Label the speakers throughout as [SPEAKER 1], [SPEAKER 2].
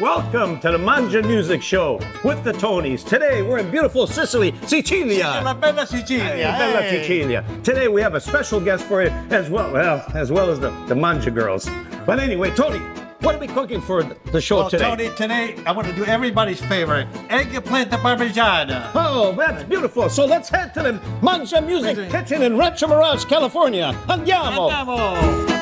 [SPEAKER 1] Welcome to the Mangia Music Show with the Tonys. Today we're in beautiful Sicily, Sicilia.
[SPEAKER 2] La bella Sicilia.
[SPEAKER 1] Bella Sicilia. Today we have a special guest for you as well as the Mangia girls. But anyway, Tony, what are we cooking for the show today?
[SPEAKER 2] Tony, today I want to do everybody's favorite, Eggplant Parmesan.
[SPEAKER 1] Oh, that's beautiful. So let's head to the Mangia Music Kitchen in Rancho Mirage, California. Andiamo.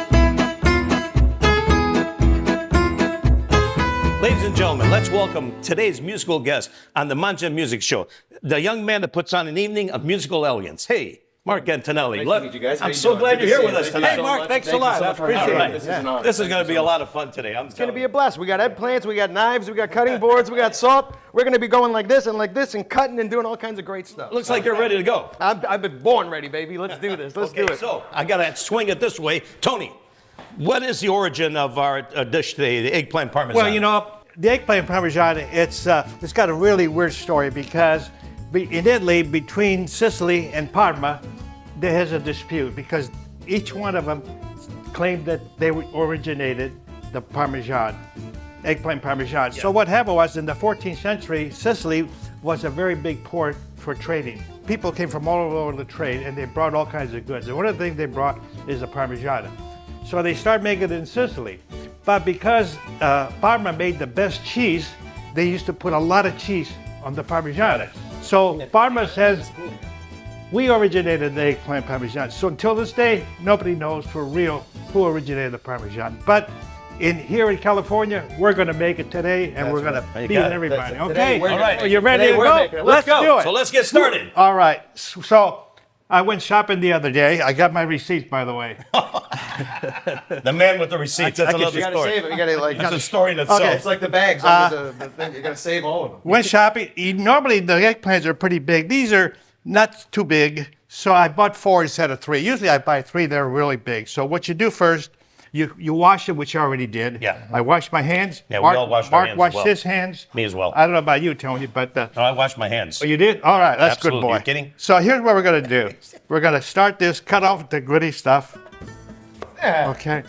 [SPEAKER 1] Ladies and gentlemen, let's welcome today's musical guest on the Mangia Music Show, the young man that puts on an evening of musical elegance. Hey, Marc Antonelli.
[SPEAKER 3] Nice to meet you guys.
[SPEAKER 1] I'm so glad you're here with us tonight.
[SPEAKER 2] Hey, Mark, thanks a lot. I appreciate it.
[SPEAKER 1] This is going to be a lot of fun today.
[SPEAKER 3] It's going to be a blast. We got eggplants, we got knives, we got cutting boards, we got salt. We're going to be going like this and cutting and doing all kinds of great stuff.
[SPEAKER 1] Looks like you're ready to go.
[SPEAKER 3] I've been born ready, baby. Let's do this. Let's do it.
[SPEAKER 1] So I got to swing it this way. Tony, what is the origin of our dish today, the eggplant parmesan?
[SPEAKER 2] Well, you know, the eggplant parmesan, it's got a really weird story because in Italy, between Sicily and Parma, there has a dispute because each one of them claimed that they originated the Parmesan, eggplant Parmesan.
[SPEAKER 1] Yeah.
[SPEAKER 2] So what happened was in the 14th century, Sicily was a very big port for trading. People came from all over the trade and they brought all kinds of goods. And one of the things they brought is the Parmesan. So they started making it in Sicily. But because Parma made the best cheese, they used to put a lot of cheese on the Parmesan. So Parma says, we originated the eggplant Parmesan. So until this day, nobody knows for real who originated the Parmesan. But here in California, we're going to make it today, and we're going to beat everybody. Okay?
[SPEAKER 1] All right.
[SPEAKER 2] Are you ready to go?
[SPEAKER 1] Let's
[SPEAKER 2] do it.
[SPEAKER 1] So let's get started.
[SPEAKER 2] All right. So I went shopping the other day. I got my receipts, by the way.
[SPEAKER 1] The man with the receipts. That's another
[SPEAKER 3] You got to
[SPEAKER 1] story.
[SPEAKER 3] save it. You got to like.
[SPEAKER 1] That's a story in itself.
[SPEAKER 3] Okay, it's like the bags under the thing. You got to save all of them.
[SPEAKER 2] Went shopping. Normally, the eggplants are pretty big. These are not too big, so I bought 4 instead of 3. Usually, I buy 3. They're really big. So what you do first, you wash them, which you already did.
[SPEAKER 1] Yeah.
[SPEAKER 2] I washed my hands.
[SPEAKER 1] Yeah,
[SPEAKER 2] Mark,
[SPEAKER 1] we all washed our
[SPEAKER 2] Mark
[SPEAKER 1] hands
[SPEAKER 2] washed
[SPEAKER 1] as well.
[SPEAKER 2] his hands.
[SPEAKER 1] Me as well.
[SPEAKER 2] I don't know about you, Tony, but...
[SPEAKER 1] No, I washed my hands.
[SPEAKER 2] Oh, you did? All right, that's
[SPEAKER 1] Absolutely.
[SPEAKER 2] good boy.
[SPEAKER 1] You kidding?
[SPEAKER 2] So here's what we're going to do. We're going to start this, cut off the gritty stuff.
[SPEAKER 3] Yeah.
[SPEAKER 2] Okay.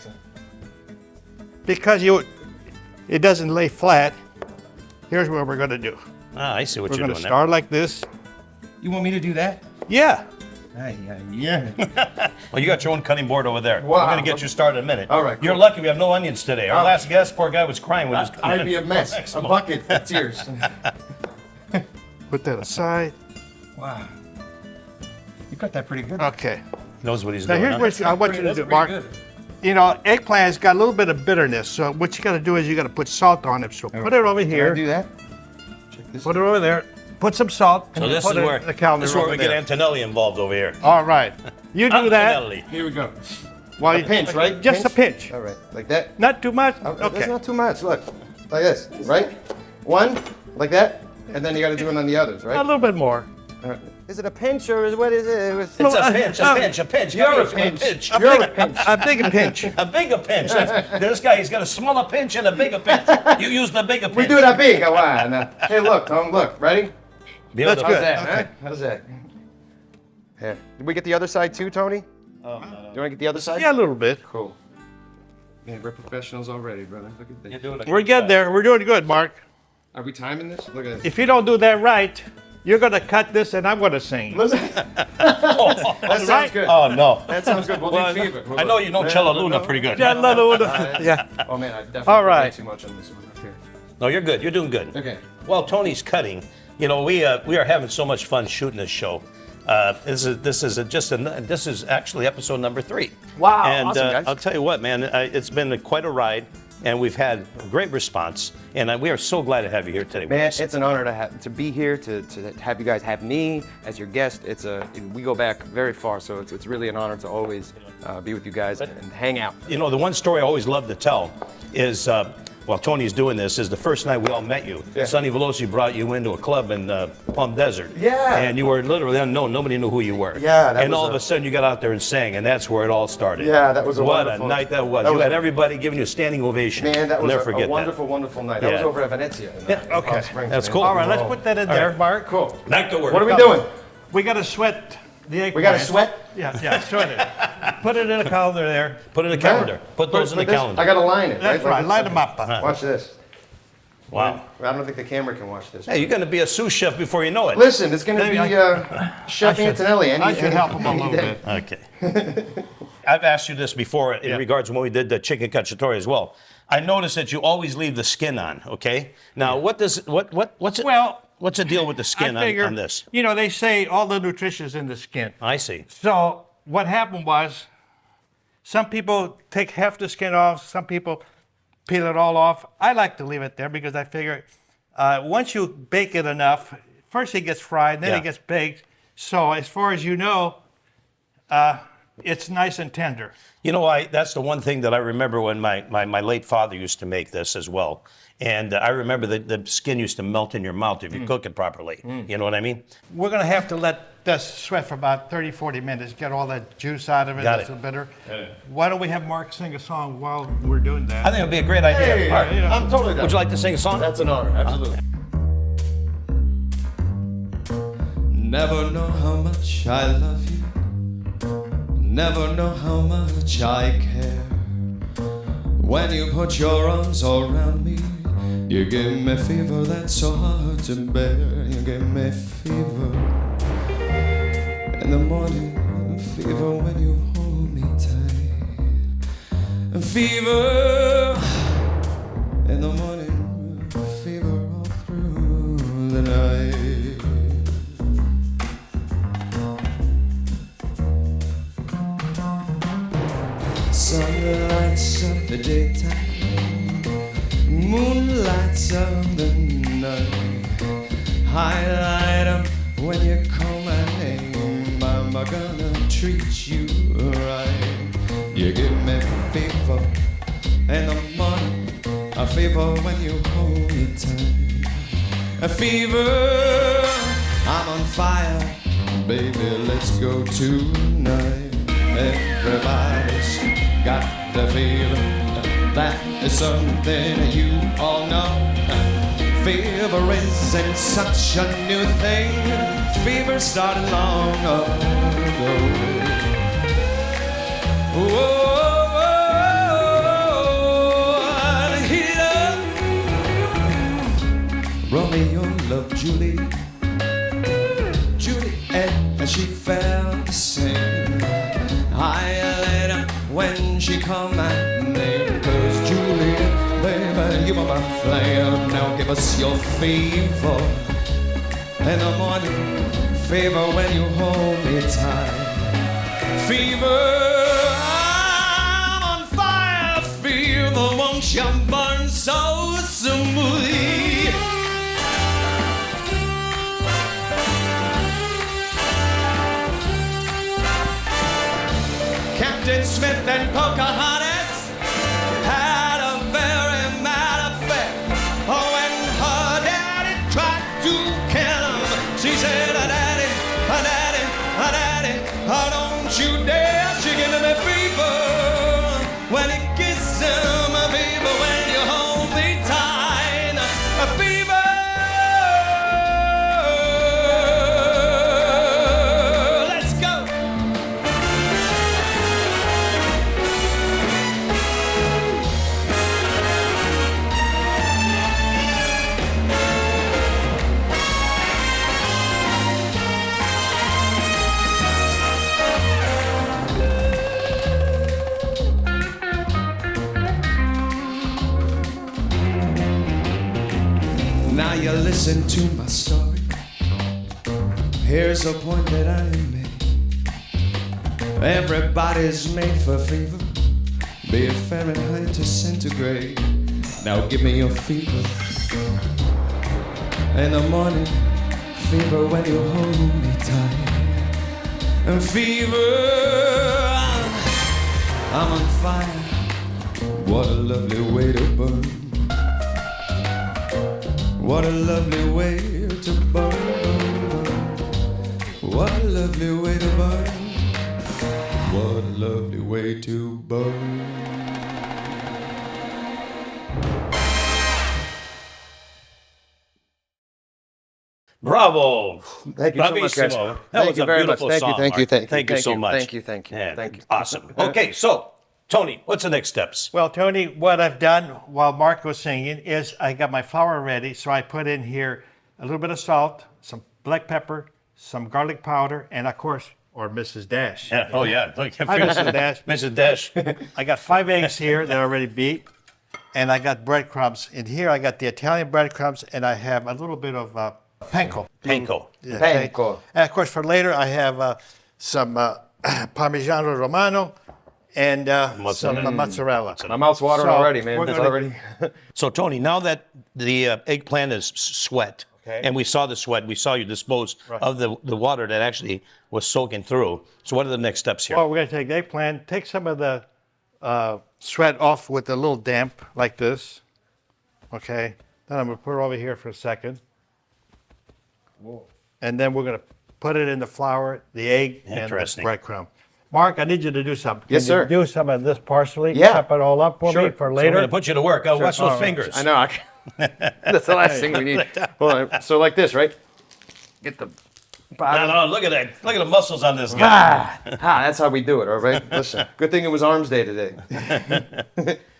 [SPEAKER 2] Because it doesn't lay flat, here's what we're going to do.
[SPEAKER 1] Ah, I see what
[SPEAKER 2] We're
[SPEAKER 1] you're
[SPEAKER 2] going to
[SPEAKER 1] doing
[SPEAKER 2] start like this.
[SPEAKER 3] You want me to do that?
[SPEAKER 2] Yeah.
[SPEAKER 3] Yeah.
[SPEAKER 1] Well, you got your own cutting board over there.
[SPEAKER 3] Wow.
[SPEAKER 1] We're going to get you started in a minute.
[SPEAKER 3] All right,
[SPEAKER 1] You're
[SPEAKER 3] cool.
[SPEAKER 1] lucky we have no onions today. Our last guest, poor guy, was crying when he was
[SPEAKER 3] I'd be a mess. A bucket of tears.
[SPEAKER 2] Put that aside.
[SPEAKER 3] Wow. You cut that pretty good.
[SPEAKER 2] Okay.
[SPEAKER 1] Knows what he's
[SPEAKER 2] Now
[SPEAKER 1] doing.
[SPEAKER 2] here's
[SPEAKER 1] huh?
[SPEAKER 2] what I want you to do, Mark. You know, eggplant's got a little bit of bitterness, so what you got to do is you got to put salt on it. So put it over
[SPEAKER 3] Can I
[SPEAKER 2] here.
[SPEAKER 3] do that? Check this.
[SPEAKER 2] Put it over there. Put some salt.
[SPEAKER 1] So
[SPEAKER 2] and
[SPEAKER 1] this
[SPEAKER 2] put
[SPEAKER 1] is
[SPEAKER 2] it
[SPEAKER 1] where,
[SPEAKER 2] in the calendar
[SPEAKER 1] this is where
[SPEAKER 2] over
[SPEAKER 1] we
[SPEAKER 2] there.
[SPEAKER 1] get Antonelli involved over here.
[SPEAKER 2] All right. You do that.
[SPEAKER 1] Antonelli.
[SPEAKER 3] Here we go.
[SPEAKER 2] While
[SPEAKER 3] A pinch, right?
[SPEAKER 2] Just a pinch.
[SPEAKER 3] All right, like that.
[SPEAKER 2] Not too much.
[SPEAKER 3] That's
[SPEAKER 2] Okay.
[SPEAKER 3] not too much. Look, like this, right? One, like that, and then you got to do it on the others,
[SPEAKER 2] A
[SPEAKER 3] right?
[SPEAKER 2] little bit more.
[SPEAKER 3] All right. Is it a pinch or what is it?
[SPEAKER 1] It's a pinch, a pinch, a pinch.
[SPEAKER 3] You're a
[SPEAKER 1] Come here,
[SPEAKER 3] pinch.
[SPEAKER 1] A
[SPEAKER 3] You're
[SPEAKER 1] big-
[SPEAKER 3] a pinch.
[SPEAKER 2] A big pinch.
[SPEAKER 1] A bigger pinch. This guy, he's got a smaller pinch and a bigger pinch. You use the bigger pinch.
[SPEAKER 3] We do that big. Oh, wow. Now, hey, look, Tom, look. Ready?
[SPEAKER 2] That's
[SPEAKER 1] Beautiful.
[SPEAKER 2] good.
[SPEAKER 3] How's that,
[SPEAKER 2] Okay.
[SPEAKER 3] huh? How's that? Here. Did we get the other side too, Tony? Do you want to get the other side?
[SPEAKER 2] Yeah, a little bit.
[SPEAKER 3] Cool. Man, we're professionals already, brother. Look at this.
[SPEAKER 1] You're doing a
[SPEAKER 2] We're
[SPEAKER 1] good
[SPEAKER 2] getting
[SPEAKER 1] job.
[SPEAKER 2] there. We're doing good, Mark.
[SPEAKER 3] Are we timing this? Look at this.
[SPEAKER 2] If you don't do that right, you're going to cut this and I'm going to sing.
[SPEAKER 3] Listen. That sounds good.
[SPEAKER 1] Oh, no.
[SPEAKER 3] That sounds good. We'll do fever.
[SPEAKER 1] I know you know Cello Luna pretty good.
[SPEAKER 2] Yeah, yeah.
[SPEAKER 3] Oh man, I definitely
[SPEAKER 2] All
[SPEAKER 3] put
[SPEAKER 2] right.
[SPEAKER 3] way too much on this one up here.
[SPEAKER 1] No, you're good. You're doing good.
[SPEAKER 3] Okay.
[SPEAKER 1] Well, Tony's cutting. You know, we are having so much fun shooting this show. This is actually episode number 3.
[SPEAKER 3] Wow,
[SPEAKER 1] And
[SPEAKER 3] awesome, guys.
[SPEAKER 1] I'll tell you what, man, it's been quite a ride, and we've had great response. And we are so glad to have you here today. with
[SPEAKER 3] Man,
[SPEAKER 1] us.
[SPEAKER 3] it's an honor to be here, to have you guys have me as your guest. We go back very far, so it's really an honor to always be with you guys and hang out.
[SPEAKER 1] You know, the one story I always love to tell is while Tony's doing this, is the first night we all met you.
[SPEAKER 3] Yeah.
[SPEAKER 1] Sonny Veloci brought you into a club in Palm Desert.
[SPEAKER 3] Yeah.
[SPEAKER 1] And you were literally unknown. Nobody knew who you were.
[SPEAKER 3] Yeah, that
[SPEAKER 1] And
[SPEAKER 3] was
[SPEAKER 1] all of a sudden you got out there and sang, and that's where it all started.
[SPEAKER 3] Yeah, that was a
[SPEAKER 1] What
[SPEAKER 3] wonderful-
[SPEAKER 1] a night that was.
[SPEAKER 3] that
[SPEAKER 1] You
[SPEAKER 3] was-
[SPEAKER 1] had everybody giving you a standing ovation.
[SPEAKER 3] Man, that
[SPEAKER 1] I'll
[SPEAKER 3] was
[SPEAKER 1] never
[SPEAKER 3] a
[SPEAKER 1] forget
[SPEAKER 3] wonderful, wonderful night. That
[SPEAKER 1] Yeah.
[SPEAKER 3] was over at Venezia.
[SPEAKER 1] Yeah,
[SPEAKER 3] Palm
[SPEAKER 2] okay.
[SPEAKER 3] Springs,
[SPEAKER 1] That's
[SPEAKER 3] man.
[SPEAKER 1] cool.
[SPEAKER 2] All right, let's put that in there, Mark.
[SPEAKER 3] Cool.
[SPEAKER 1] that. Back to work.
[SPEAKER 3] What are we doing?
[SPEAKER 2] We got to sweat The eggplant.
[SPEAKER 3] We got a sweat?
[SPEAKER 2] Yeah, sweat it. Put it in a calendar there.
[SPEAKER 1] Put it in the calendar. Put those in the
[SPEAKER 3] This-
[SPEAKER 1] calendar.
[SPEAKER 3] I gotta line it.
[SPEAKER 2] That's right. Line them up.
[SPEAKER 3] Watch this.
[SPEAKER 1] Wow.
[SPEAKER 3] I don't think the camera can watch this.
[SPEAKER 1] Hey, you're going to be a sous chef before you know it.
[SPEAKER 3] Listen, it's gonna be Chef Antonelli.
[SPEAKER 2] I should help him a little bit.
[SPEAKER 1] Okay. I've asked you this before in regards to when we did the chicken cacciatore as well. I noticed that you always leave the skin on. Okay. Now, what's it?
[SPEAKER 2] Well,
[SPEAKER 1] what's the deal with the skin
[SPEAKER 2] I figure,
[SPEAKER 1] on this?
[SPEAKER 2] You know, they say all the nutrition is in the skin.
[SPEAKER 1] I see.
[SPEAKER 2] So what happened was, some people take half the skin off, some people peel it all off. I like to leave it there because I figure once you bake it enough, first it gets fried, then
[SPEAKER 1] Yeah.
[SPEAKER 2] it gets baked. So as far as you know, it's nice and tender.
[SPEAKER 1] You know, that's the one thing that I remember when my late father used to make this as well. And I remember that the skin used to melt in your mouth if you cook it properly. You know what I mean?
[SPEAKER 2] We're going to have to let this sweat for about 30, 40 minutes, get all that juice out of it.
[SPEAKER 1] Got
[SPEAKER 2] that's
[SPEAKER 1] it.
[SPEAKER 2] a bitter. Why don't we have Mark sing a song while we're doing that?
[SPEAKER 1] I think it'd be a great idea.
[SPEAKER 3] Hey,
[SPEAKER 1] All right.
[SPEAKER 2] you know.
[SPEAKER 3] I'm totally down.
[SPEAKER 1] Would you like to sing a song?
[SPEAKER 3] That's an honor, absolutely.
[SPEAKER 4] Never know how much I love you. Never know how much I care. When you put your arms around me, you give me fever that's so hard to bear. You give me fever in the morning, fever when you hold me tight, and fever in the morning, fever all through the night. Sun lights up the daytime, moon lights up the night. Highlight up when you call my name. I'm gonna treat you right. You give me fever in the morning, a fever when you hold me tight. A fever, I'm on fire, baby. Let's go tonight. Everybody's got the feeling, that is something you all know. Fever isn't such a new thing. Fever started long ago. Whoa, heat up. Romeo loved Julie, Juliet, and she felt the same. I let her when she called my name, 'cause Juliet, baby, you are my flame. Now give us your fever in the morning, fever when you hold me tight. Fever, I'm on fire, fever, won't you burn so smoothly? Captain Smith and Pocahontas had a very mad affair. Oh, when her daddy tried to kill him, she said, "Daddy, daddy, daddy, don't you dare!" She gave me fever when he kissed him, a fever when you hold me tight, a fever. Let's go. Now you listen to my story. Here's a point that I made. Everybody's made for fever, be it Fahrenheit to centigrade. Now give me your fever in the morning, fever when you hold me tight, and fever, I'm on fire. What a lovely way to burn. What a lovely way to burn. What a lovely way to burn. What a lovely way to burn.
[SPEAKER 1] Bravo.
[SPEAKER 3] Thank you so much, guys.
[SPEAKER 1] Bravissimo. That
[SPEAKER 3] Thank
[SPEAKER 1] was
[SPEAKER 3] you
[SPEAKER 1] a
[SPEAKER 3] very much.
[SPEAKER 1] beautiful
[SPEAKER 3] Thank
[SPEAKER 1] song,
[SPEAKER 3] you, thank you,
[SPEAKER 1] Mark.
[SPEAKER 3] thank you.
[SPEAKER 1] Thank you so much.
[SPEAKER 3] Thank you, thank you,
[SPEAKER 1] Yeah,
[SPEAKER 3] thank you.
[SPEAKER 1] Awesome. Okay, so, Tony, what's the next steps?
[SPEAKER 2] Well, Tony, what I've done while Mark was singing is I got my flour ready. So I put in here a little bit of salt, some black pepper, some garlic powder, and of course, or Mrs. Dash.
[SPEAKER 1] Yeah. Oh, yeah. Hi,
[SPEAKER 2] Mrs. Dash.
[SPEAKER 1] Mrs. Dash.
[SPEAKER 2] I got 5 eggs here that are already beat, and I got breadcrumbs. In here, I got the Italian breadcrumbs, and I have a little bit of panko.
[SPEAKER 1] Panko.
[SPEAKER 2] Yeah,
[SPEAKER 3] Panko.
[SPEAKER 2] And of course, for later, I have some Parmigiano Romano and some mozzarella.
[SPEAKER 3] My mouth's watering
[SPEAKER 2] So,
[SPEAKER 3] already, man.
[SPEAKER 2] we're
[SPEAKER 3] It's
[SPEAKER 2] gonna-
[SPEAKER 3] already.
[SPEAKER 1] So, Tony, now that the eggplant is sweat,
[SPEAKER 2] Okay.
[SPEAKER 1] and we saw the sweat, we saw you dispose of the water that actually was soaking through. So, what are the next steps here?
[SPEAKER 2] Well, we're going to take the eggplant, take some of the sweat off with a little damp like this. Okay. Then I'm going to put it over here for a second. And then we're going to put it in the flour, the egg, and the
[SPEAKER 1] Interesting.
[SPEAKER 2] breadcrumb. Mark, I need you to do something.
[SPEAKER 3] Yes,
[SPEAKER 2] Can you
[SPEAKER 3] sir.
[SPEAKER 2] do some of this parsley?
[SPEAKER 3] Yeah.
[SPEAKER 2] Chop it all up for me for
[SPEAKER 1] So we're
[SPEAKER 2] later.
[SPEAKER 1] going to put you to work. Oh, watch
[SPEAKER 2] All
[SPEAKER 1] those
[SPEAKER 2] right.
[SPEAKER 1] fingers.
[SPEAKER 3] I know. That's the last thing we need. Hold on. So like this, right? Get the
[SPEAKER 1] No,
[SPEAKER 3] bottom.
[SPEAKER 1] no, look at that. Look at the muscles on this guy.
[SPEAKER 3] That's how we do it, all right? Listen, good thing it was Arms Day today.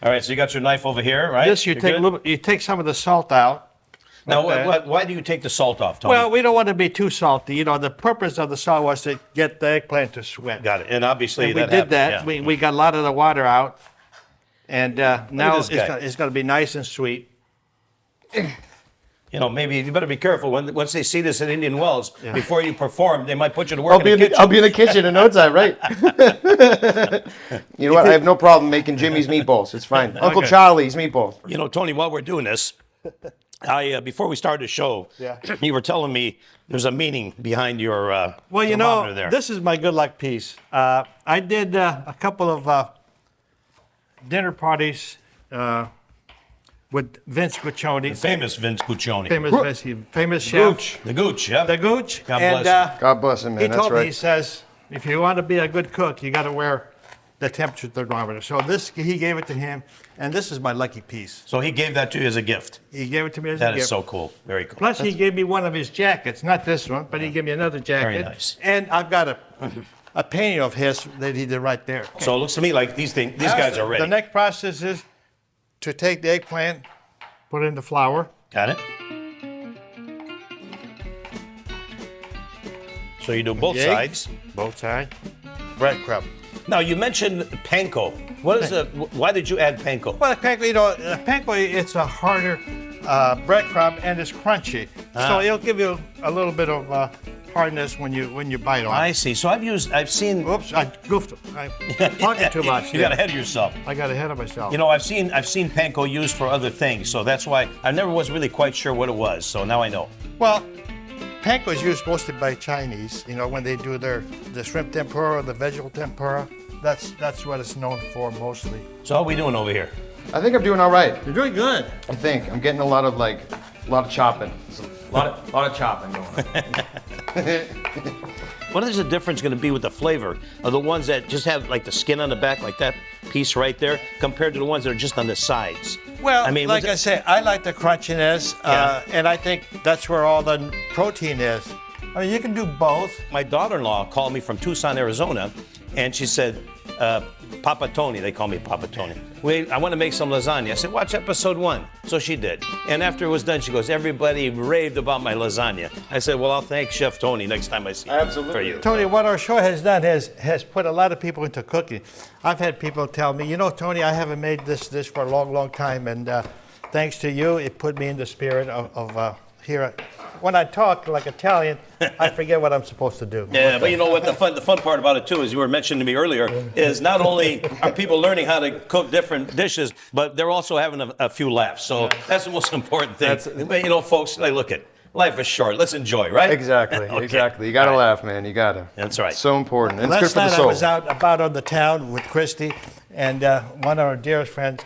[SPEAKER 1] All right, so you got your knife over here, right?
[SPEAKER 2] This you
[SPEAKER 1] You're
[SPEAKER 2] take a
[SPEAKER 1] good?
[SPEAKER 2] little. You take some of the salt out.
[SPEAKER 1] Now,
[SPEAKER 2] Okay.
[SPEAKER 1] why do you take the salt off, Tony?
[SPEAKER 2] Well, we don't want to be too salty. You know, the purpose of the salt was to get the eggplant to sweat.
[SPEAKER 1] Got it. And obviously
[SPEAKER 2] And we
[SPEAKER 1] that
[SPEAKER 2] did
[SPEAKER 1] happened,
[SPEAKER 2] that.
[SPEAKER 1] yeah.
[SPEAKER 2] We got a lot of the water out, and now
[SPEAKER 1] this guy.
[SPEAKER 2] it's going to be nice and sweet.
[SPEAKER 1] You know, maybe you better be careful once they see this at Indian Wells. Before you perform, they might put you to work
[SPEAKER 3] I'll be in the kitchen in no time, right? You know what? I have no problem making Jimmy's meatballs. It's fine. Uncle Charlie's meatballs.
[SPEAKER 1] You know, Tony, while we're doing this, I before we started the show, you were telling me there's a meaning behind your
[SPEAKER 2] Well, you
[SPEAKER 1] thermometer
[SPEAKER 2] know,
[SPEAKER 1] there.
[SPEAKER 2] this is my good luck piece. I did a couple of dinner parties with Vince Guccione,
[SPEAKER 1] famous Vince Guccione.
[SPEAKER 2] famous chef,
[SPEAKER 3] Gooch.
[SPEAKER 1] The Gooch, yeah.
[SPEAKER 2] the Gooch.
[SPEAKER 1] God
[SPEAKER 2] and
[SPEAKER 1] bless him.
[SPEAKER 3] God bless him, man.
[SPEAKER 2] he
[SPEAKER 3] That's
[SPEAKER 2] told me, he
[SPEAKER 3] right.
[SPEAKER 2] says, if you want to be a good cook, you got to wear the temperature thermometer. So this, he gave it to him, and this is my lucky piece.
[SPEAKER 1] So he gave that to you as a gift.
[SPEAKER 2] He gave it to me as
[SPEAKER 1] That
[SPEAKER 2] a
[SPEAKER 1] is
[SPEAKER 2] gift.
[SPEAKER 1] so cool. Very cool.
[SPEAKER 2] Plus, he gave me one of his jackets, not this one, but he gave me another jacket.
[SPEAKER 1] nice.
[SPEAKER 2] And I've got a painting of his that he did right there.
[SPEAKER 1] So it looks to me like these guys are ready.
[SPEAKER 2] The next process is to take the eggplant, put it in the flour.
[SPEAKER 1] Got it? So you do both
[SPEAKER 2] Egg.
[SPEAKER 1] sides.
[SPEAKER 2] Both sides. Breadcrumb.
[SPEAKER 1] Now you mentioned panko. What is why did you add panko?
[SPEAKER 2] Well, panko, you know, panko, it's a harder breadcrumb and it's crunchy. So it'll give you a little bit of hardness when you bite on
[SPEAKER 1] I
[SPEAKER 2] it.
[SPEAKER 1] see. So I've seen.
[SPEAKER 2] Oops, I goofed it. I'm talking too much.
[SPEAKER 1] You got ahead of yourself.
[SPEAKER 2] I got ahead of myself.
[SPEAKER 1] You know, I've seen panko used for other things, so that's why I never was really quite sure what it was. So now I know.
[SPEAKER 2] Well, panko is used mostly by Chinese. You know, when they do the shrimp tempura, the vegetable tempura. That's what it's known for mostly.
[SPEAKER 1] So how are we doing over here?
[SPEAKER 3] I think I'm doing all right.
[SPEAKER 2] You're doing good.
[SPEAKER 3] I think I'm getting a lot of chopping. A lot of chopping going on.
[SPEAKER 1] What is the difference going to be with the flavor of the ones that just have like the skin on the back, like that piece right there, compared to the ones that are just on the sides?
[SPEAKER 2] Well,
[SPEAKER 1] I mean,
[SPEAKER 2] like
[SPEAKER 1] was
[SPEAKER 2] I say, I like the crunchiness,
[SPEAKER 1] Yeah.
[SPEAKER 2] and I think that's where all the protein is. I mean, you can do both.
[SPEAKER 1] My daughter-in-law called me from Tucson, Arizona, and she said, Papa Tony, they call me Papa Tony. Wait, I want to make some lasagna. I said, watch episode 1. So she did. And after it was done, she goes, everybody raved about my lasagna. I said, well, I'll thank Chef Tony next time I see him.
[SPEAKER 3] Absolutely.
[SPEAKER 1] For you.
[SPEAKER 2] Tony, what our show has done has put a lot of people into cooking. I've had people tell me, you know, Tony, I haven't made this dish for a long, long time, and thanks to you, it put me in the spirit of here. When I talk like Italian, I forget what I'm supposed to do.
[SPEAKER 1] Yeah, but you know what? The fun part about it too, as you were mentioning to me earlier, is not only are people learning how to cook different dishes, but they're also having a few laughs. So that's the most important thing. You know, folks, hey, look it. Life is short. Let's enjoy, right?
[SPEAKER 3] Exactly.
[SPEAKER 1] Okay.
[SPEAKER 3] Exactly. You gotta laugh, man. You gotta.
[SPEAKER 1] That's right.
[SPEAKER 3] So important. And it's good
[SPEAKER 2] Last
[SPEAKER 3] for the
[SPEAKER 2] night I
[SPEAKER 3] soul.
[SPEAKER 2] was out about on the town with Christy, and one of our dearest friends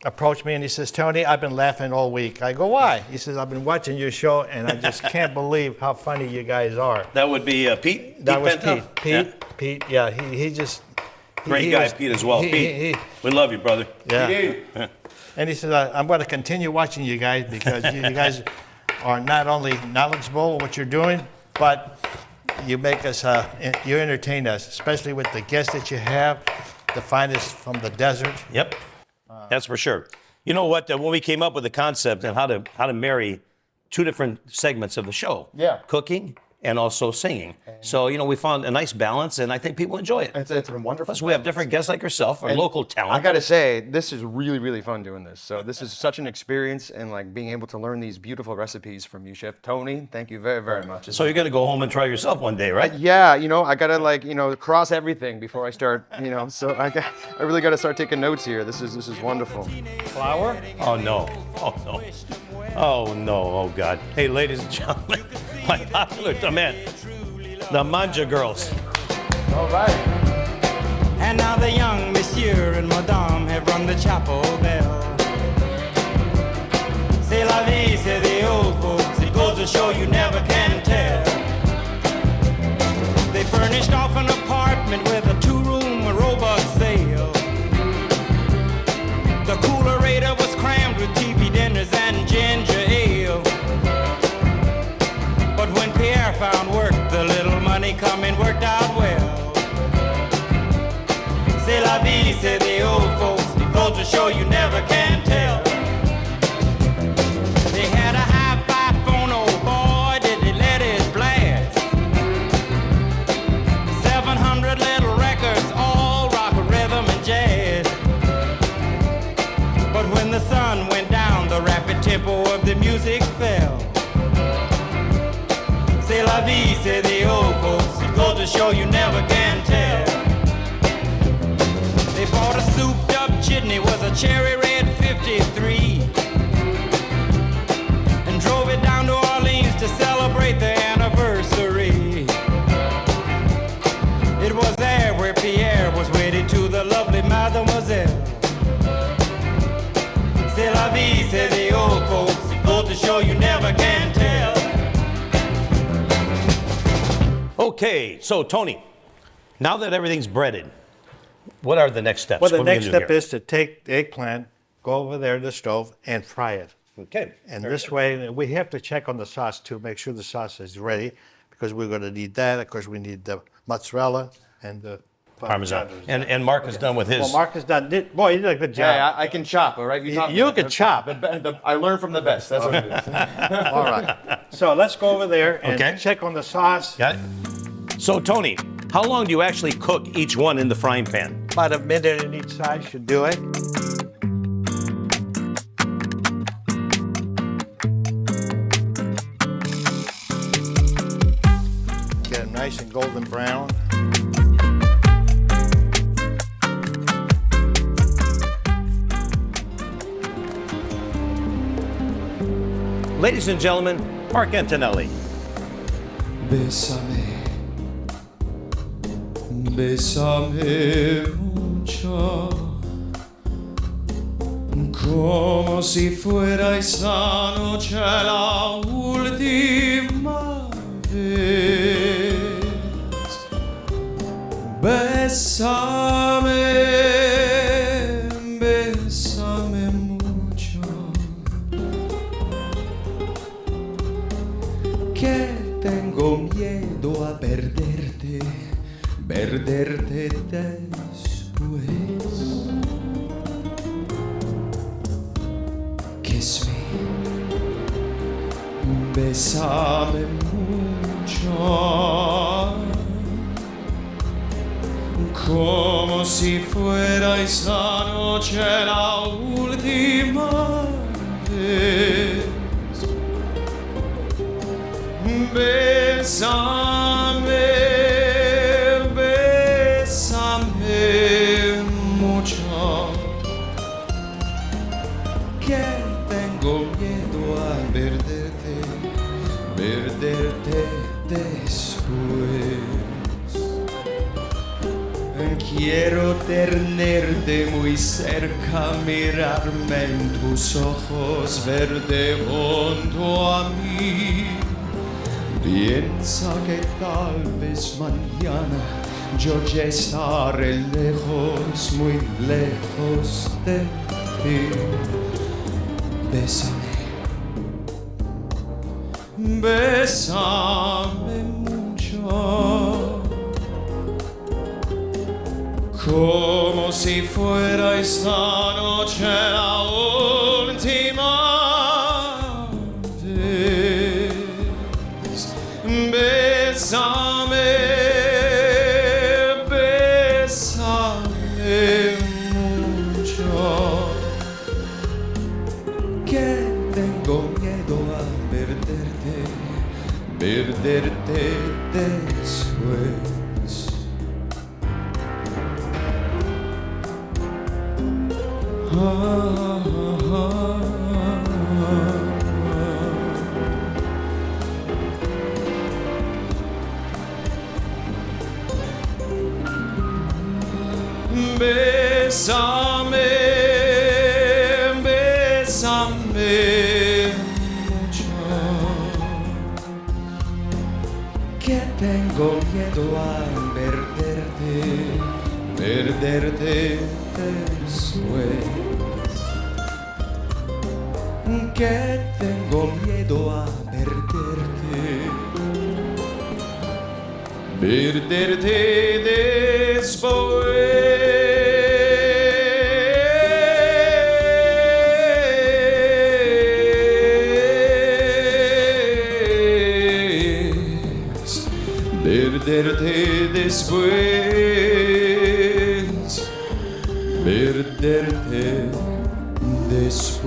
[SPEAKER 2] approached me and he says, Tony, I've been laughing all week. I go, why? He says, I've been watching your show and I just can't believe how funny you guys are.
[SPEAKER 1] That would be Pete.
[SPEAKER 2] That was
[SPEAKER 1] Penta?
[SPEAKER 2] Pete. Yeah, he just.
[SPEAKER 1] Great
[SPEAKER 2] he
[SPEAKER 1] guy,
[SPEAKER 2] was-
[SPEAKER 1] Pete, as well. Pete, we love you, brother.
[SPEAKER 2] yeah. And he said, I'm going to continue watching you guys because you guys are not only knowledgeable of what you're doing, but you make us, you entertain us, especially with the guests that you have, the finest from the desert.
[SPEAKER 1] Yep, that's for sure. You know what? When we came up with the concept and how to marry two different segments of the show, cooking and also singing. So, we found a nice balance, and I think people enjoy it.
[SPEAKER 3] It's been wonderful.
[SPEAKER 1] Plus, we have different guests like yourself, our local talent.
[SPEAKER 3] I gotta say, this is really, really fun doing this. So this is such an experience, and like being able to learn these beautiful recipes from you, Chef Tony. Thank you very, very much.
[SPEAKER 1] So you're gonna go home and try yourself one day, right?
[SPEAKER 3] Yeah, I gotta cross everything before I start. So I really gotta start taking notes here. This is wonderful.
[SPEAKER 2] Flour?
[SPEAKER 1] Oh no! Oh no! Oh no! Oh God! Hey, ladies and gentlemen, my popular demand, the Manja Girls.
[SPEAKER 3] All right.
[SPEAKER 5] And now the young monsieur and madame have rung the chapel bell. C'est la vie, say the old folks. It goes to show you never can tell. They furnished off an apartment with a 2-room robot sale. The coolerator was crammed with TV dinners and ginger ale. But when Pierre found work, the little money coming worked out well. C'est la vie, say the old folks. It goes to show you never can tell. They had a hi-fi phone, oh boy, did they let it blast. 700 little records, all rock, rhythm, and jazz. But when the sun went down, the rapid tempo of the music fell. C'est la vie, say the old folks. It goes to show you never can tell. They bought a souped-up chitney, was a cherry red 53, and drove it down to Orleans to celebrate their anniversary. It was there where Pierre was wedded to the lovely mademoiselle. C'est la vie, say the old folks. It goes to show you never can tell.
[SPEAKER 1] Okay, so Tony, now that everything's breaded, what are the next steps?
[SPEAKER 2] Well, the
[SPEAKER 1] What are we
[SPEAKER 2] next
[SPEAKER 1] gonna do
[SPEAKER 2] step
[SPEAKER 1] here?
[SPEAKER 2] is to take the eggplant, go over there to the stove, and fry it.
[SPEAKER 1] Okay.
[SPEAKER 2] And this way, we have to check on the sauce too, make sure the sauce is ready, because we're going to need that. Of course, we need the mozzarella and the
[SPEAKER 1] Parmesan. And Mark is done with his.
[SPEAKER 2] Well, Mark is done. Boy, you did a good job.
[SPEAKER 3] Yeah, I can chop. All right,
[SPEAKER 2] You can chop.
[SPEAKER 3] I learned from the best. That's what it is.
[SPEAKER 2] All right. So let's go over there and
[SPEAKER 1] Okay.
[SPEAKER 2] check on the sauce.
[SPEAKER 1] Got it? So, Tony, how long do you actually cook each one in the frying pan?
[SPEAKER 2] About a minute on each side should do it. Get them nice and golden brown.
[SPEAKER 1] Ladies and gentlemen, Marc Antonelli.
[SPEAKER 4] Bésame, bésame mucho, como si fuera esa noche la última vez. Bésame, bésame mucho, que tengo miedo a perderte, perderte después. Kiss me, bésame mucho, como si fuera esta noche la última vez. Bésame, bésame mucho, que tengo miedo a perderte, perderte después. Quiero tenerte muy cerca, mirarme en tus ojos, verte junto a mí. Piensa que tal vez mañana yo ya estaré lejos, muy lejos de ti. Bésame, bésame mucho, como si fuera esta noche la última vez. Bésame, bésame mucho, que tengo miedo a perderte después. Bésame, bésame mucho, que tengo miedo a perderte después. Que tengo miedo a perderte después. Perderte después. Perderte después.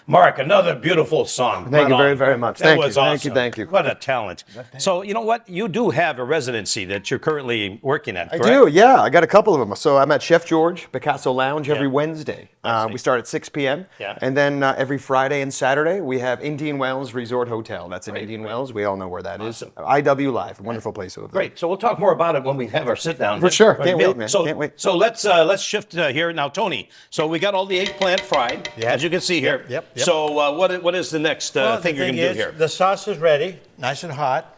[SPEAKER 1] Mark, another beautiful song.
[SPEAKER 3] Thank you
[SPEAKER 1] Right
[SPEAKER 3] very,
[SPEAKER 1] on.
[SPEAKER 3] very much.
[SPEAKER 1] That
[SPEAKER 3] Thank
[SPEAKER 1] was
[SPEAKER 3] you.
[SPEAKER 1] awesome.
[SPEAKER 3] Thank you. Thank you.
[SPEAKER 1] What a talent. So, you know what? You do have a residency that you're currently working at,
[SPEAKER 3] I
[SPEAKER 1] correct?
[SPEAKER 3] do, yeah. I got a couple of them. So I'm at Chef George, Picasso Lounge every
[SPEAKER 1] Yeah.
[SPEAKER 3] Wednesday. We start at 6 p.m.
[SPEAKER 1] Yeah.
[SPEAKER 3] And then every Friday and Saturday, we have Indian Wells Resort Hotel. That's in Indian Wells. We all know where that is. IW Live, wonderful place over there.
[SPEAKER 1] Great. So we'll talk more about it when we have our sit down.
[SPEAKER 3] For sure.
[SPEAKER 1] Right,
[SPEAKER 3] Can't
[SPEAKER 1] Bill?
[SPEAKER 3] wait, man.
[SPEAKER 1] So,
[SPEAKER 3] Can't wait.
[SPEAKER 1] So let's shift here now, Tony. So we got all the eggplant fried, as you can see here.
[SPEAKER 2] Yep.
[SPEAKER 1] So what is the next thing you're going to do here?
[SPEAKER 2] The sauce is ready, nice and hot.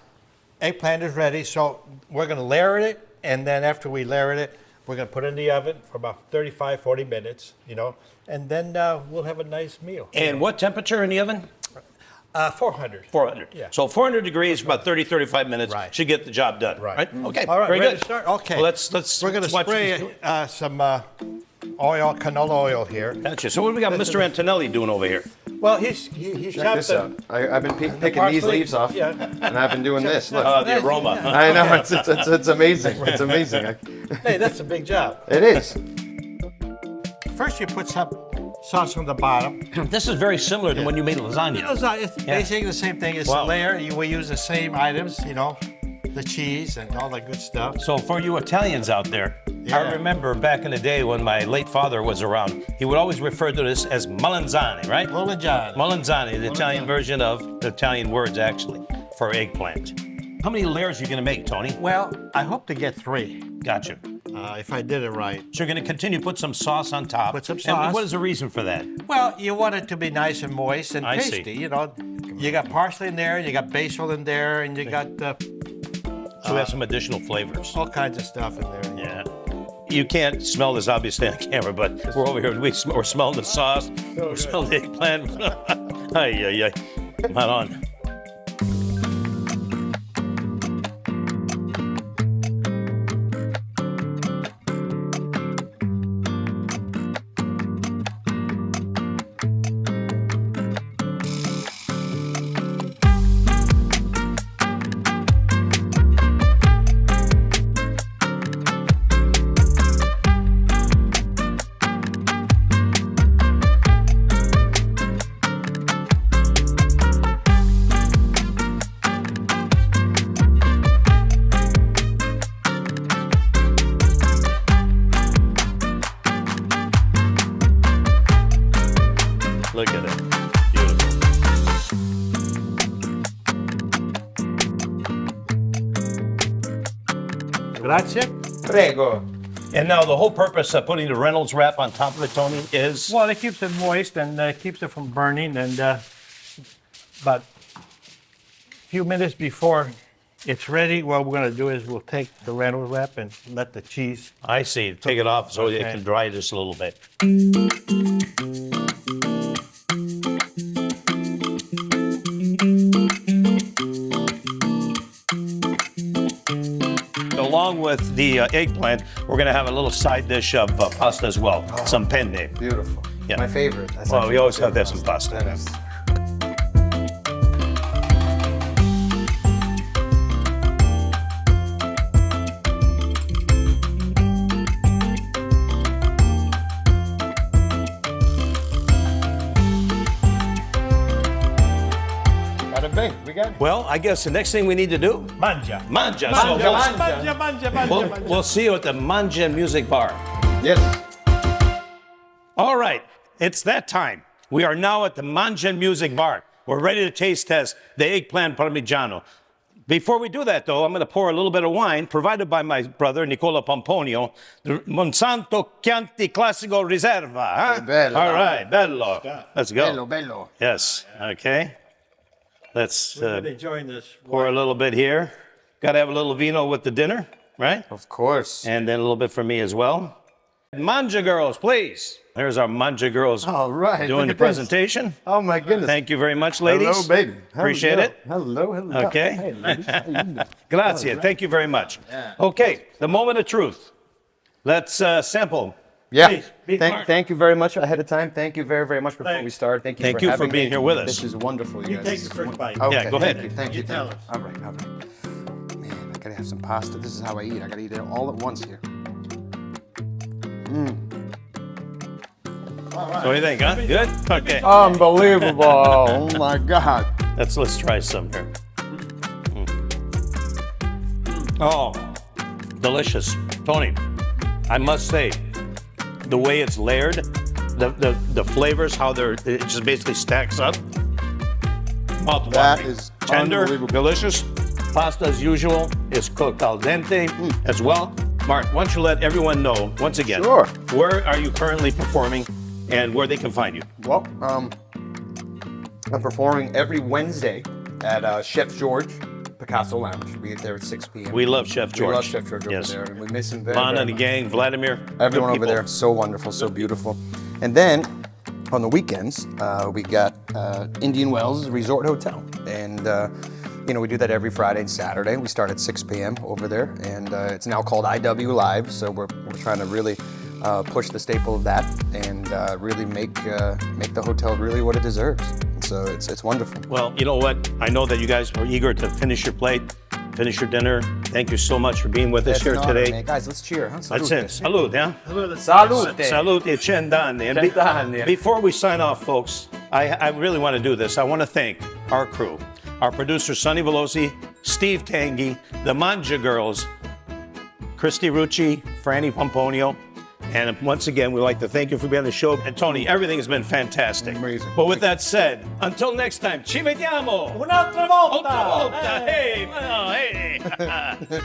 [SPEAKER 2] Eggplant is ready, so we're going to layer it, and then after we layer it, we're going to put it in the oven for about 35, 40 minutes, and then we'll have a nice meal.
[SPEAKER 1] And what temperature in the oven?
[SPEAKER 2] 400.
[SPEAKER 1] 400.
[SPEAKER 2] Yeah.
[SPEAKER 1] So 400 degrees, about 30, 35 minutes
[SPEAKER 2] Right.
[SPEAKER 1] should get the job done.
[SPEAKER 2] Right.
[SPEAKER 1] Okay.
[SPEAKER 2] All right,
[SPEAKER 1] Very
[SPEAKER 2] ready
[SPEAKER 1] good.
[SPEAKER 2] to start? Okay.
[SPEAKER 1] Well, let's
[SPEAKER 2] We're going to
[SPEAKER 1] watch this.
[SPEAKER 2] spray some oil, canola oil here.
[SPEAKER 1] Gotcha. So what do we got Mr. Antonelli doing over here?
[SPEAKER 2] Well, he's
[SPEAKER 3] Check
[SPEAKER 2] chopped
[SPEAKER 3] this out. I've been picking these
[SPEAKER 2] parsley.
[SPEAKER 3] leaves off,
[SPEAKER 2] Yeah.
[SPEAKER 3] and I've been doing this. Look.
[SPEAKER 1] The aroma.
[SPEAKER 3] I know, it's amazing. It's amazing.
[SPEAKER 2] Hey, that's a big job.
[SPEAKER 3] It is.
[SPEAKER 2] First, you put some sauce on the bottom.
[SPEAKER 1] This is very similar to when you made lasagna.
[SPEAKER 2] It's basically the same thing. It's
[SPEAKER 1] Wow.
[SPEAKER 2] a layer. We use the same items, the cheese and all that good stuff.
[SPEAKER 1] So for you Italians out there,
[SPEAKER 2] Yeah.
[SPEAKER 1] I remember back in the day when my late father was around, he would always refer to this as melanzane, right?
[SPEAKER 2] Molangiana.
[SPEAKER 1] Melanzane, the Italian version of the Italian words actually for eggplant. How many layers are you going to make, Tony?
[SPEAKER 2] Well, I hope to get 3,
[SPEAKER 1] Gotcha.
[SPEAKER 2] if I did it right.
[SPEAKER 1] So you're going to continue to put some sauce on top.
[SPEAKER 2] Put some
[SPEAKER 1] And
[SPEAKER 2] sauce.
[SPEAKER 1] what is the reason for that?
[SPEAKER 2] Well, you want it to be nice and moist and
[SPEAKER 1] I see.
[SPEAKER 2] tasty, You got parsley in there, you got basil in there, and you got
[SPEAKER 1] So we have some additional flavors.
[SPEAKER 2] all kinds of stuff in there.
[SPEAKER 1] Yeah. You can't smell this obviously on camera, but we're over here. We're smelling the sauce. We're smelling the eggplant. Ay, ay, ay. Come on. Look at it. Beautiful.
[SPEAKER 2] Grazie.
[SPEAKER 3] Prego.
[SPEAKER 1] And now the whole purpose of putting the Reynolds wrap on top of it, Tony, is
[SPEAKER 2] Well, it keeps it moist and keeps it from burning. And about a few minutes before it's ready. What we're going to do is we'll take the Reynolds wrap and let the cheese.
[SPEAKER 1] I see. Take it off so it
[SPEAKER 2] Okay.
[SPEAKER 1] can dry just a little bit. Along with the eggplant, we're going to have a little side dish of pasta as well. Some penne.
[SPEAKER 3] Beautiful.
[SPEAKER 1] Yeah.
[SPEAKER 3] My favorite. That's
[SPEAKER 1] Well,
[SPEAKER 3] actually
[SPEAKER 1] we always
[SPEAKER 3] my
[SPEAKER 1] have to have some
[SPEAKER 3] favorite
[SPEAKER 1] pasta.
[SPEAKER 3] That is. Bada bing. We got it.
[SPEAKER 1] Well, I guess the next thing we need to do,
[SPEAKER 2] Manja.
[SPEAKER 1] manja. We'll see you at the Manja Music Bar.
[SPEAKER 3] Yes.
[SPEAKER 1] All right, it's that time. We are now at the Manja Music Bar. We're ready to taste test the eggplant parmigiano. Before we do that, though, I'm going to pour a little bit of wine provided by my brother, Nicola Pomponio, the Monsanto Chianti Classico Riserva. Huh?
[SPEAKER 3] Bello.
[SPEAKER 1] All right, bello. Let's go.
[SPEAKER 3] Bello, bello.
[SPEAKER 1] Yes, okay. Let's
[SPEAKER 2] We're enjoying this.
[SPEAKER 1] pour a little bit here. Got to have a little vino with the dinner, right?
[SPEAKER 3] Of course.
[SPEAKER 1] And then a little bit for me as well. Manja girls, please. There's our Manja girls
[SPEAKER 3] All right.
[SPEAKER 1] doing the
[SPEAKER 3] look at this.
[SPEAKER 1] presentation.
[SPEAKER 3] Oh my goodness.
[SPEAKER 1] Thank you very much, ladies.
[SPEAKER 3] Hello, baby.
[SPEAKER 1] Appreciate
[SPEAKER 3] Hello.
[SPEAKER 1] it.
[SPEAKER 3] Hello, hello.
[SPEAKER 1] Okay.
[SPEAKER 3] Hey, ladies. How you doing?
[SPEAKER 1] Grazie. Thank you very much. Okay, the moment of truth. Let's sample.
[SPEAKER 3] Yeah.
[SPEAKER 1] Please, Mark.
[SPEAKER 3] Thank you very much ahead of time. Thank you very, very much before we start. Thank you
[SPEAKER 1] Thank
[SPEAKER 3] for
[SPEAKER 1] you
[SPEAKER 3] having
[SPEAKER 1] for being
[SPEAKER 3] me.
[SPEAKER 1] here with us.
[SPEAKER 3] This is wonderful, you guys.
[SPEAKER 2] take the first bite.
[SPEAKER 3] Okay,
[SPEAKER 1] Yeah, go ahead.
[SPEAKER 3] Thank you.
[SPEAKER 2] You tell
[SPEAKER 3] Thank
[SPEAKER 2] us.
[SPEAKER 3] you. All right. Man, I gotta have some pasta. This is how I eat. I gotta eat it all at once here.
[SPEAKER 1] What do you think, huh? Good? Okay.
[SPEAKER 3] Unbelievable. Oh my God.
[SPEAKER 1] Let's try some here. Oh, delicious. Tony, I must say, the way it's layered, the flavors, how it just basically stacks up. Mouth-watering.
[SPEAKER 3] That is
[SPEAKER 1] tender,
[SPEAKER 3] unbelievable.
[SPEAKER 1] delicious. Pasta, as usual, is cooked al dente as well. Mark, why don't you let everyone know, once again,
[SPEAKER 3] Sure.
[SPEAKER 1] where are you currently performing and where they can find you?
[SPEAKER 3] Well, I'm performing every Wednesday at Chef George Picasso Lounge. We get there at 6 p.m.
[SPEAKER 1] We love Chef George.
[SPEAKER 3] We love Chef George
[SPEAKER 1] Yes.
[SPEAKER 3] over there, and we miss him very,
[SPEAKER 1] Lana
[SPEAKER 3] very
[SPEAKER 1] and the
[SPEAKER 3] much.
[SPEAKER 1] gang, Vladimir.
[SPEAKER 3] Everyone
[SPEAKER 1] good
[SPEAKER 3] over
[SPEAKER 1] people.
[SPEAKER 3] there, so wonderful, so beautiful. And then on the weekends, we got Indian Wells Resort Hotel, and we do that every Friday and Saturday. We start at 6 p.m. over there, and it's now called IW Live. So we're trying to really push the staple of that and really make the hotel really what it deserves. So it's wonderful.
[SPEAKER 1] Well, you know what? I know that you guys were eager to finish your plate, finish your dinner. Thank you so much for being with us
[SPEAKER 3] It's
[SPEAKER 1] here
[SPEAKER 3] an honor,
[SPEAKER 1] today.
[SPEAKER 3] man. Guys, let's cheer, huh?
[SPEAKER 1] That's it. Salud, yeah?
[SPEAKER 3] Salute.
[SPEAKER 1] Salute e cent'anni. And
[SPEAKER 3] Cent'anni.
[SPEAKER 1] before we sign off, folks, I really want to do this. I want to thank our crew, our producer, Sonny Velosi, Steve Tangi, the Manja Girls, Christy Rucci, Franny Pomponio. And once again, we'd like to thank you for being on the show. And Tony, everything has been fantastic.
[SPEAKER 3] Amazing.
[SPEAKER 1] But with that said, until next time, ci vediamo!
[SPEAKER 2] Un'altra volta!
[SPEAKER 1] Un'altra volta! Hey! Oh, hey!